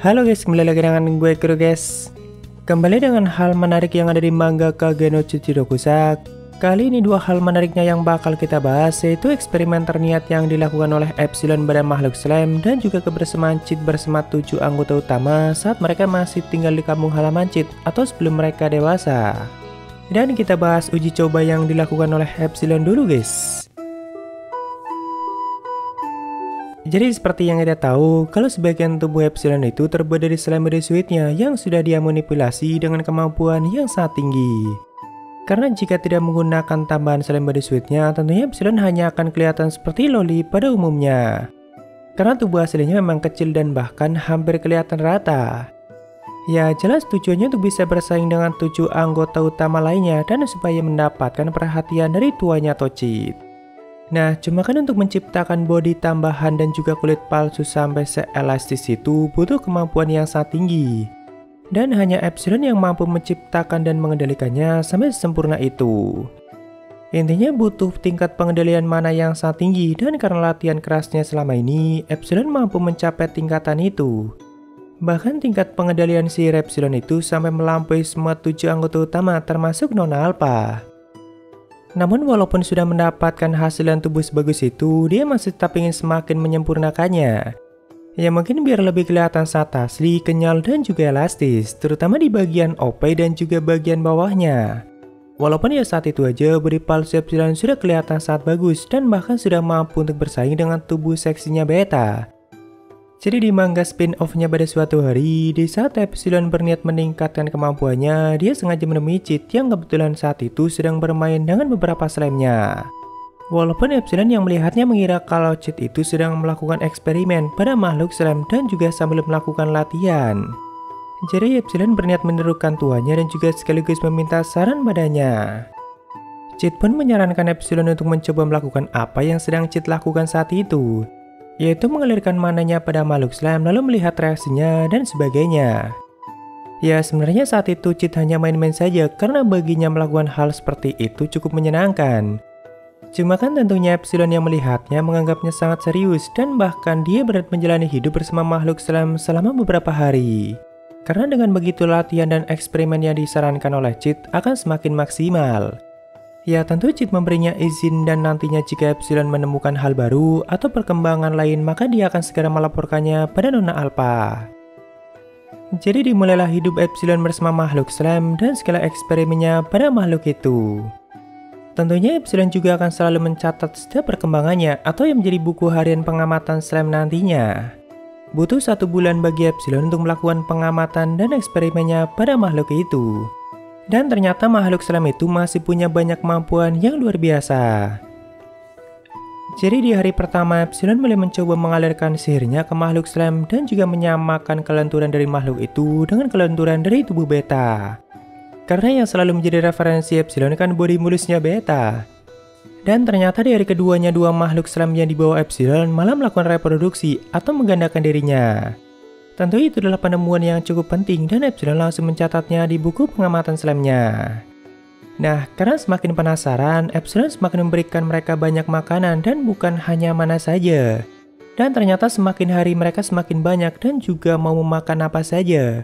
Halo guys, kembali lagi dengan gue Kuro guys. Kembali dengan hal menarik yang ada di manga Kage no Tsuchirokusa. Kali ini dua hal menariknya yang bakal kita bahas, yaitu eksperimen terniat yang dilakukan oleh Epsilon pada makhluk slime dan juga kebersamaan Chit bersama 7 anggota utama saat mereka masih tinggal di kampung halaman Chit atau sebelum mereka dewasa. Dan kita bahas uji coba yang dilakukan oleh Epsilon dulu guys. Jadi seperti yang kita tahu, kalau sebagian tubuh Epsilon itu terbuat dari slime body suitnya yang sudah dia manipulasi dengan kemampuan yang sangat tinggi. Karena jika tidak menggunakan tambahan slime body suitnya, tentunya Epsilon hanya akan kelihatan seperti loli pada umumnya. Karena tubuh aslinya memang kecil dan bahkan hampir kelihatan rata. Ya jelas tujuannya untuk bisa bersaing dengan 7 anggota utama lainnya dan supaya mendapatkan perhatian dari tuanya Chit. Nah, cuma kan untuk menciptakan body tambahan dan juga kulit palsu sampai seelastis itu butuh kemampuan yang sangat tinggi. Dan hanya Epsilon yang mampu menciptakan dan mengendalikannya sampai sempurna itu. Intinya butuh tingkat pengendalian mana yang sangat tinggi, dan karena latihan kerasnya selama ini, Epsilon mampu mencapai tingkatan itu. Bahkan tingkat pengendalian si Epsilon itu sampai melampaui semua 7 anggota utama termasuk Nona Alpha. Namun walaupun sudah mendapatkan hasil dan tubuh sebagus itu, dia masih tetap ingin semakin menyempurnakannya. Ya mungkin biar lebih kelihatan sangat asli, kenyal dan juga elastis, terutama di bagian OP dan juga bagian bawahnya. Walaupun ya saat itu aja body palsu Epsilon sudah kelihatan sangat bagus dan bahkan sudah mampu untuk bersaing dengan tubuh seksinya Beta. Jadi di manga spin-off-nya pada suatu hari, di saat Epsilon berniat meningkatkan kemampuannya, dia sengaja menemui Chit yang kebetulan saat itu sedang bermain dengan beberapa slime-nya. Walaupun Epsilon yang melihatnya mengira kalau Chit itu sedang melakukan eksperimen pada makhluk slime dan juga sambil melakukan latihan. Jadi Epsilon berniat menirukan tuannya dan juga sekaligus meminta saran padanya. Chit pun menyarankan Epsilon untuk mencoba melakukan apa yang sedang Chit lakukan saat itu, yaitu mengalirkan mananya pada makhluk slime lalu melihat reaksinya dan sebagainya. Ya sebenarnya saat itu Chit hanya main-main saja karena baginya melakukan hal seperti itu cukup menyenangkan. Cuma kan tentunya Epsilon yang melihatnya menganggapnya sangat serius dan bahkan dia berat menjalani hidup bersama makhluk slime selama beberapa hari. Karena dengan begitu latihan dan eksperimen yang disarankan oleh Chit akan semakin maksimal. Ya tentu Chit memberinya izin dan nantinya jika Epsilon menemukan hal baru atau perkembangan lain maka dia akan segera melaporkannya pada Nona Alpha. Jadi dimulailah hidup Epsilon bersama makhluk slime dan segala eksperimennya pada makhluk itu. Tentunya Epsilon juga akan selalu mencatat setiap perkembangannya atau yang menjadi buku harian pengamatan slime nantinya. Butuh 1 bulan bagi Epsilon untuk melakukan pengamatan dan eksperimennya pada makhluk itu. Dan ternyata makhluk slime itu masih punya banyak kemampuan yang luar biasa. Jadi di hari pertama Epsilon mulai mencoba mengalirkan sihirnya ke makhluk slime dan juga menyamakan kelenturan dari makhluk itu dengan kelenturan dari tubuh Beta. Karena yang selalu menjadi referensi Epsilon kan body mulusnya Beta. Dan ternyata di hari keduanya dua makhluk slime yang dibawa Epsilon malah melakukan reproduksi atau menggandakan dirinya. Tentu itu adalah penemuan yang cukup penting dan Epsilon langsung mencatatnya di buku pengamatan slime-nya. Nah, karena semakin penasaran, Epsilon semakin memberikan mereka banyak makanan dan bukan hanya mana saja. Dan ternyata semakin hari mereka semakin banyak dan juga mau memakan apa saja.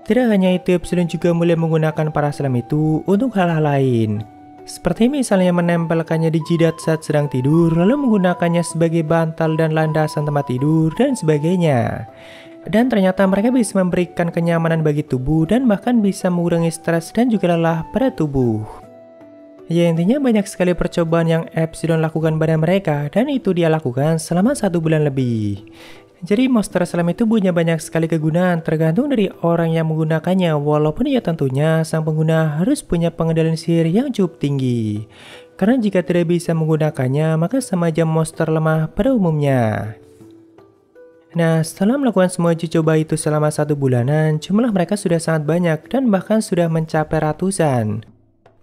Tidak hanya itu, Epsilon juga mulai menggunakan para slime itu untuk hal-hal lain. Seperti misalnya menempelkannya di jidat saat sedang tidur, lalu menggunakannya sebagai bantal dan landasan tempat tidur dan sebagainya. Dan ternyata mereka bisa memberikan kenyamanan bagi tubuh dan bahkan bisa mengurangi stres dan juga lelah pada tubuh. Ya intinya banyak sekali percobaan yang Epsilon lakukan pada mereka dan itu dia lakukan selama 1 bulan lebih. Jadi monster slime itu punya banyak sekali kegunaan tergantung dari orang yang menggunakannya, walaupun ya tentunya sang pengguna harus punya pengendalian sihir yang cukup tinggi. Karena jika tidak bisa menggunakannya maka sama aja monster lemah pada umumnya. Nah, setelah melakukan semua uji coba itu selama 1 bulanan, jumlah mereka sudah sangat banyak dan bahkan sudah mencapai ratusan.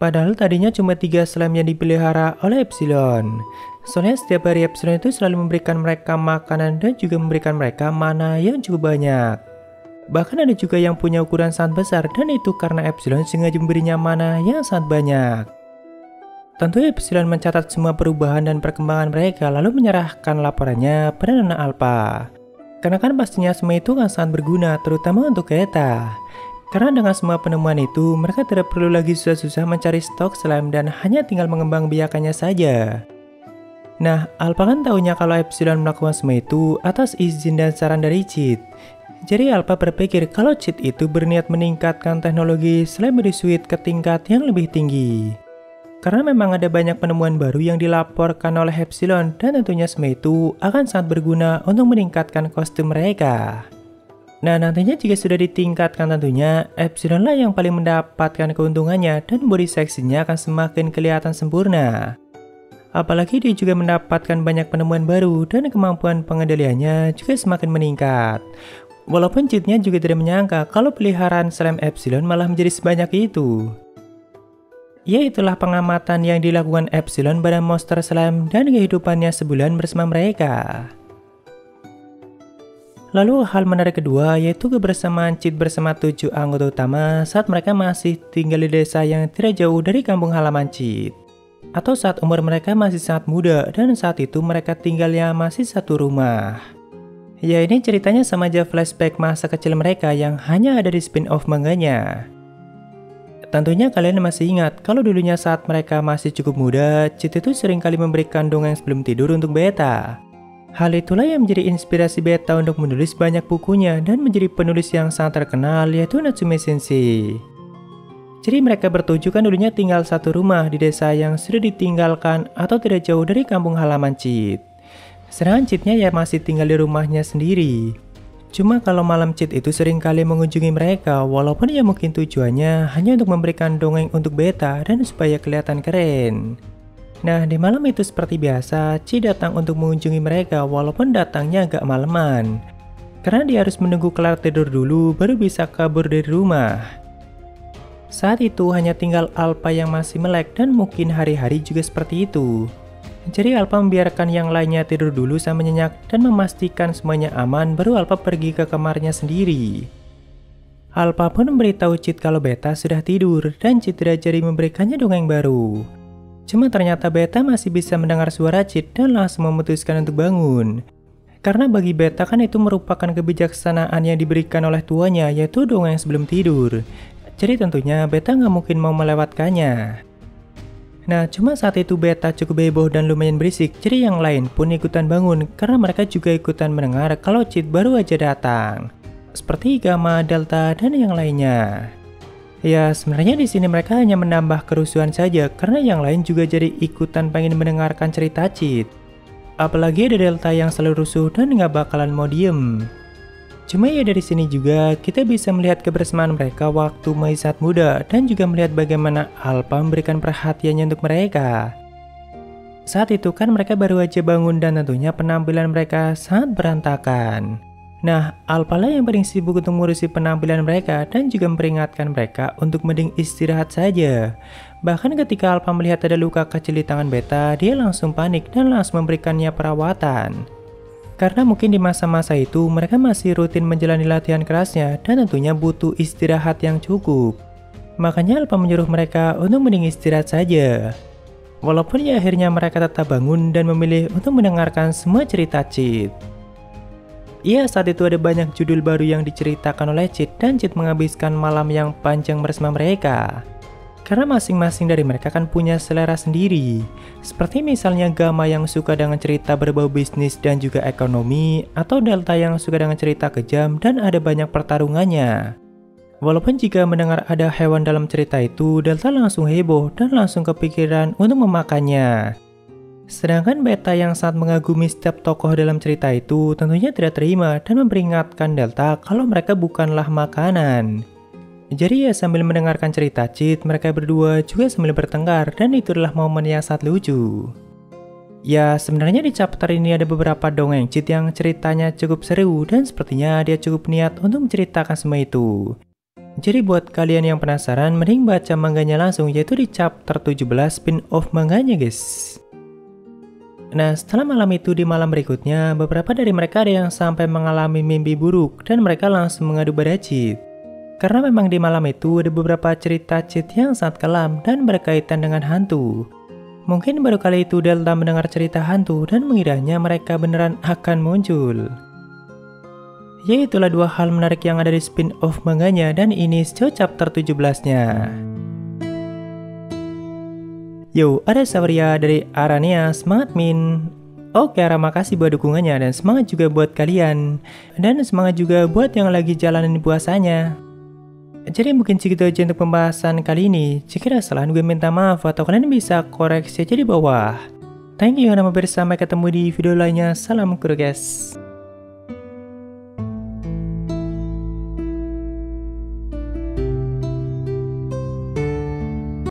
Padahal tadinya cuma 3 slime yang dipelihara oleh Epsilon. Soalnya setiap hari Epsilon itu selalu memberikan mereka makanan dan juga memberikan mereka mana yang cukup banyak. Bahkan ada juga yang punya ukuran sangat besar dan itu karena Epsilon sengaja memberinya mana yang sangat banyak. Tentu Epsilon mencatat semua perubahan dan perkembangan mereka lalu menyerahkan laporannya pada Nona Alpha. Karena kan pastinya semua itu kan sangat berguna, terutama untuk Beta. Karena dengan semua penemuan itu, mereka tidak perlu lagi susah-susah mencari stok slime dan hanya tinggal mengembang biakannya saja. Nah, Alpha kan taunya kalau Epsilon melakukan semua itu atas izin dan saran dari Cheat. Jadi Alpha berpikir kalau Cheat itu berniat meningkatkan teknologi Slime Suite ke tingkat yang lebih tinggi. Karena memang ada banyak penemuan baru yang dilaporkan oleh Epsilon dan tentunya semua itu akan sangat berguna untuk meningkatkan kostum mereka. Nah, nantinya jika sudah ditingkatkan tentunya Epsilon lah yang paling mendapatkan keuntungannya dan body seksinya akan semakin kelihatan sempurna. Apalagi dia juga mendapatkan banyak penemuan baru dan kemampuan pengendaliannya juga semakin meningkat. Walaupun Cheatnya juga tidak menyangka kalau peliharaan slime Epsilon malah menjadi sebanyak itu. Ya, itulah pengamatan yang dilakukan Epsilon pada monster slime dan kehidupannya sebulan bersama mereka. Lalu hal menarik kedua yaitu kebersamaan Cheat bersama 7 anggota utama saat mereka masih tinggal di desa yang tidak jauh dari kampung halaman Cheat. Atau saat umur mereka masih sangat muda dan saat itu mereka tinggalnya masih satu rumah. Ya, ini ceritanya sama aja flashback masa kecil mereka yang hanya ada di spin-off manganya. Tentunya kalian masih ingat kalau dulunya saat mereka masih cukup muda, Cheat itu seringkali memberikan dongeng sebelum tidur untuk Beta. Hal itulah yang menjadi inspirasi Beta untuk menulis banyak bukunya dan menjadi penulis yang sangat terkenal yaitu Natsume Sensei. Jadi mereka bertujuh kan dulunya tinggal satu rumah di desa yang sudah ditinggalkan atau tidak jauh dari kampung halaman Cheat. Sedangkan Cheatnya ya masih tinggal di rumahnya sendiri. Cuma kalau malam Cheat itu sering kali mengunjungi mereka walaupun ya mungkin tujuannya hanya untuk memberikan dongeng untuk Beta dan supaya kelihatan keren. Nah, di malam itu seperti biasa, Cheat datang untuk mengunjungi mereka walaupun datangnya agak malaman. Karena dia harus menunggu kelar tidur dulu baru bisa kabur dari rumah. Saat itu hanya tinggal Alpha yang masih melek dan mungkin hari-hari juga seperti itu. Jadi Alpha membiarkan yang lainnya tidur dulu sampai nyenyak dan memastikan semuanya aman baru Alpha pergi ke kamarnya sendiri. Alpha pun memberitahu Cheat kalau Beta sudah tidur dan Cheat diajari memberikannya dongeng baru. Cuma ternyata Beta masih bisa mendengar suara Cheat dan langsung memutuskan untuk bangun. Karena bagi Beta kan itu merupakan kebijaksanaan yang diberikan oleh tuanya yaitu dongeng sebelum tidur. Jadi tentunya Beta nggak mungkin mau melewatkannya. Nah, cuma saat itu Beta cukup heboh dan lumayan berisik, jadi yang lain pun ikutan bangun karena mereka juga ikutan mendengar kalau Cheat baru aja datang. Seperti Gamma, Delta, dan yang lainnya. Ya, sebenarnya di sini mereka hanya menambah kerusuhan saja karena yang lain juga jadi ikutan pengen mendengarkan cerita Cheat. Apalagi ada Delta yang selalu rusuh dan nggak bakalan mau diem. Cuma ya dari sini juga kita bisa melihat kebersamaan mereka waktu masih saat muda dan juga melihat bagaimana Alpha memberikan perhatiannya untuk mereka. Saat itu kan mereka baru aja bangun dan tentunya penampilan mereka sangat berantakan. Nah, Alpha lah yang paling sibuk untuk mengurusi penampilan mereka dan juga memperingatkan mereka untuk mending istirahat saja. Bahkan ketika Alpha melihat ada luka kecil di tangan Beta, dia langsung panik dan langsung memberikannya perawatan. Karena mungkin di masa-masa itu mereka masih rutin menjalani latihan kerasnya dan tentunya butuh istirahat yang cukup. Makanya Alpha menyuruh mereka untuk mending istirahat saja. Walaupun ya akhirnya mereka tetap bangun dan memilih untuk mendengarkan semua cerita Cheat. Iya, saat itu ada banyak judul baru yang diceritakan oleh Cheat dan Cheat menghabiskan malam yang panjang bersama mereka. Karena masing-masing dari mereka kan punya selera sendiri. Seperti misalnya Gamma yang suka dengan cerita berbau bisnis dan juga ekonomi, atau Delta yang suka dengan cerita kejam dan ada banyak pertarungannya. Walaupun jika mendengar ada hewan dalam cerita itu, Delta langsung heboh dan langsung kepikiran untuk memakannya. Sedangkan Beta yang sangat mengagumi setiap tokoh dalam cerita itu tentunya tidak terima dan memperingatkan Delta kalau mereka bukanlah makanan. Jadi ya sambil mendengarkan cerita Cheat, mereka berdua juga sambil bertengkar dan itu adalah momen yang sangat lucu. Ya sebenarnya di chapter ini ada beberapa dongeng Cheat yang ceritanya cukup seru dan sepertinya dia cukup niat untuk menceritakan semua itu. Jadi buat kalian yang penasaran mending baca manganya langsung yaitu di chapter 17 spin-off manganya guys. Nah setelah malam itu di malam berikutnya beberapa dari mereka ada yang sampai mengalami mimpi buruk dan mereka langsung mengadu pada Cheat. Karena memang di malam itu ada beberapa cerita Cheat yang sangat kelam dan berkaitan dengan hantu. Mungkin baru kali itu Delta mendengar cerita hantu dan mengiranya mereka beneran akan muncul. Yaitulah dua hal menarik yang ada di spin-off manganya, dan ini chapter 17-nya. Yo, ada Saweria dari Arania, semangat Min. Oke Ara, makasih buat dukungannya, dan semangat juga buat kalian. Dan semangat juga buat yang lagi jalanin puasanya. Jadi mungkin segitu aja untuk pembahasan kali ini. Jika ada kesalahan gue minta maaf, atau kalian bisa koreksi aja di bawah. Thank you, nama sampai ketemu di video lainnya. Salam kuru guys.